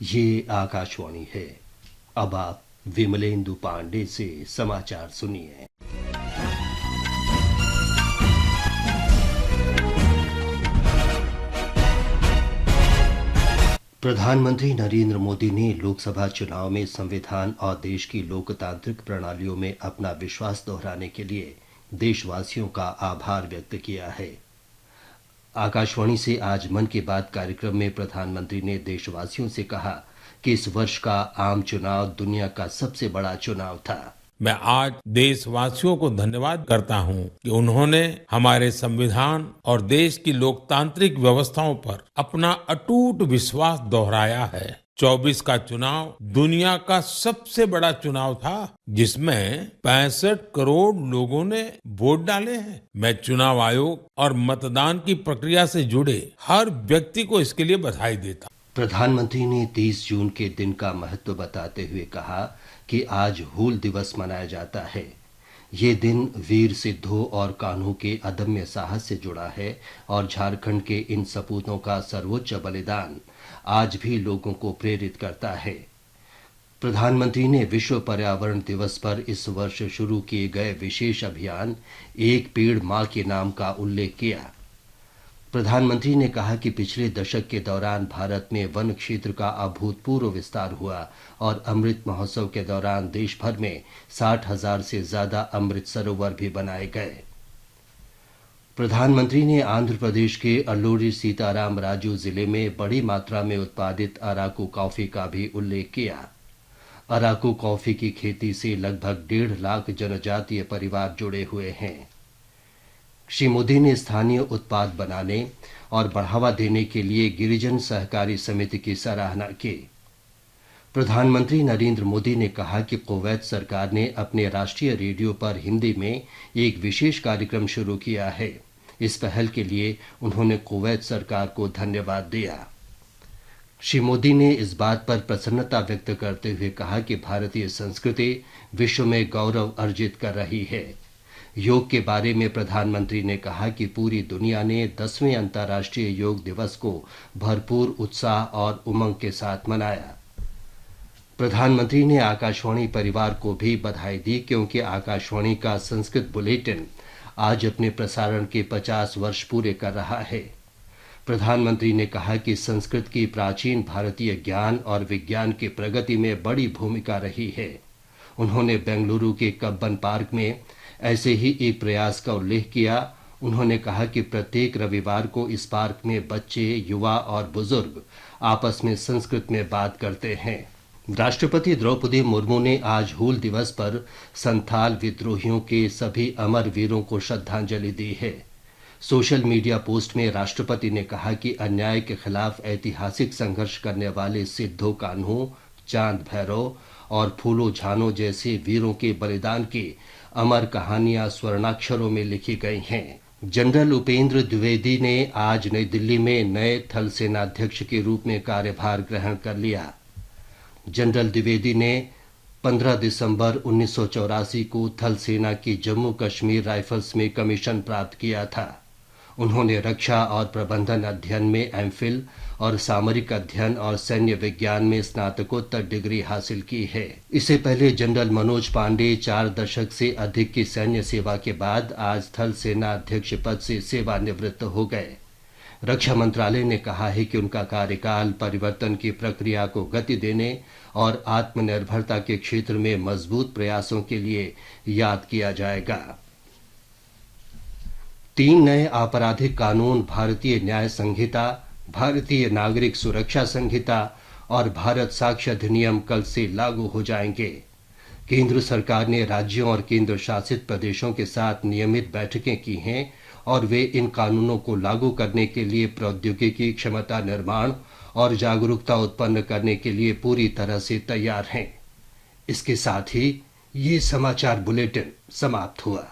ये आकाशवाणी है। अब आप विमलेंदु पांडे से समाचार सुनिए। प्रधानमंत्री नरेंद्र मोदी ने लोकसभा चुनाव में संविधान और देश की लोकतांत्रिक प्रणालियों में अपना विश्वास दोहराने के लिए देशवासियों का आभार व्यक्त किया है। आकाशवाणी से आज मन की बात कार्यक्रम में प्रधानमंत्री ने देशवासियों से कहा कि इस वर्ष का आम चुनाव दुनिया का सबसे बड़ा चुनाव था। मैं आज देशवासियों को धन्यवाद करता हूं कि उन्होंने हमारे संविधान और देश की लोकतांत्रिक व्यवस्थाओं पर अपना अटूट विश्वास दोहराया है। 24 का चुनाव दुनिया का सबसे बड़ा चुनाव था जिसमें 65 करोड़ लोगों ने वोट डाले हैं। मैं चुनाव आयोग और मतदान की प्रक्रिया से जुड़े हर व्यक्ति को इसके लिए बधाई देता हूं। प्रधानमंत्री ने 30 जून के दिन का महत्व बताते हुए कहा कि आज हूल दिवस मनाया जाता है। ये दिन वीर सिद्धो और कान्हू के अदम्य साहस से जुड़ा है और झारखंड के इन सपूतों का सर्वोच्च बलिदान आज भी लोगों को प्रेरित करता है। प्रधानमंत्री ने विश्व पर्यावरण दिवस पर इस वर्ष शुरू किए गए विशेष अभियान एक पेड़ मां के नाम का उल्लेख किया। प्रधानमंत्री ने कहा कि पिछले दशक के दौरान भारत में वन क्षेत्र का अभूतपूर्व विस्तार हुआ और अमृत महोत्सव के दौरान देश भर में 60,000 से ज्यादा अमृत सरोवर भी बनाए गए। प्रधानमंत्री ने आंध्र प्रदेश के अल्लूरी सीताराम राजू जिले में बड़ी मात्रा में उत्पादित अराकू कॉफी का भी उल्लेख किया। अराकू कॉफी की खेती से लगभग 1.5 लाख जनजातीय परिवार जुड़े हुए हैं। श्री मोदी ने स्थानीय उत्पाद बनाने और बढ़ावा देने के लिए गिरिजन सहकारी समिति की सराहना की। प्रधानमंत्री नरेंद्र मोदी ने कहा कि कुवैत सरकार ने अपने राष्ट्रीय रेडियो पर हिंदी में एक विशेष कार्यक्रम शुरू किया है। इस पहल के लिए उन्होंने कुवैत सरकार को धन्यवाद दिया। श्री मोदी ने इस बात पर प्रसन्नता व्यक्त करते हुए कहा कि भारतीय संस्कृति विश्व में गौरव अर्जित कर रही है। योग के बारे में प्रधानमंत्री ने कहा कि पूरी दुनिया ने 10वें अंतर्राष्ट्रीय योग दिवस को भरपूर उत्साह और उमंग के साथ मनाया। प्रधानमंत्री ने आकाशवाणी परिवार को भी बधाई दी क्योंकि आकाशवाणी का संस्कृत बुलेटिन आज अपने प्रसारण के 50 वर्ष पूरे कर रहा है। प्रधानमंत्री ने कहा कि संस्कृत की प्राचीन भारतीय ज्ञान और विज्ञान की प्रगति में बड़ी भूमिका रही है। उन्होंने बेंगलुरु के कब्बन पार्क में ऐसे ही एक प्रयास का उल्लेख किया। उन्होंने कहा कि प्रत्येक रविवार को इस पार्क में बच्चे, युवा और बुजुर्ग आपस में संस्कृत में बात करते हैं। राष्ट्रपति द्रौपदी मुर्मू ने आज हूल दिवस पर संथाल विद्रोहियों के सभी अमर वीरों को श्रद्धांजलि दी है। सोशल मीडिया पोस्ट में राष्ट्रपति ने कहा कि अन्याय के खिलाफ ऐतिहासिक संघर्ष करने वाले सिद्धो कान्हू, चांद भैरव और फूलो झानो जैसे वीरों के बलिदान की अमर कहानियां स्वर्णाक्षरों में लिखी गई हैं। जनरल उपेंद्र द्विवेदी ने आज नई दिल्ली में नए थल सेनाध्यक्ष के रूप में कार्यभार ग्रहण कर लिया। जनरल द्विवेदी ने 15 दिसंबर 1984 को थल सेना की जम्मू कश्मीर राइफल्स में कमीशन प्राप्त किया था। उन्होंने रक्षा और प्रबंधन अध्ययन में एमफिल और सामरिक अध्ययन और सैन्य विज्ञान में स्नातकोत्तर डिग्री हासिल की है। इससे पहले जनरल मनोज पांडे 4 दशक से अधिक की सैन्य सेवा के बाद आज थल सेना अध्यक्ष पद से सेवानिवृत्त हो गए। रक्षा मंत्रालय ने कहा है कि उनका कार्यकाल परिवर्तन की प्रक्रिया को गति देने और आत्मनिर्भरता के क्षेत्र में मजबूत प्रयासों के लिए याद किया जाएगा। 3 नए आपराधिक कानून भारतीय न्याय संहिता, भारतीय नागरिक सुरक्षा संहिता और भारत साक्ष्य अधिनियम कल से लागू हो जाएंगे। केंद्र सरकार ने राज्यों और केंद्र शासित प्रदेशों के साथ नियमित बैठकें की हैं और वे इन कानूनों को लागू करने के लिए प्रौद्योगिकी क्षमता निर्माण और जागरूकता उत्पन्न करने के लिए पूरी तरह से तैयार हैं। इसके साथ ही ये समाचार बुलेटिन समाप्त हुआ।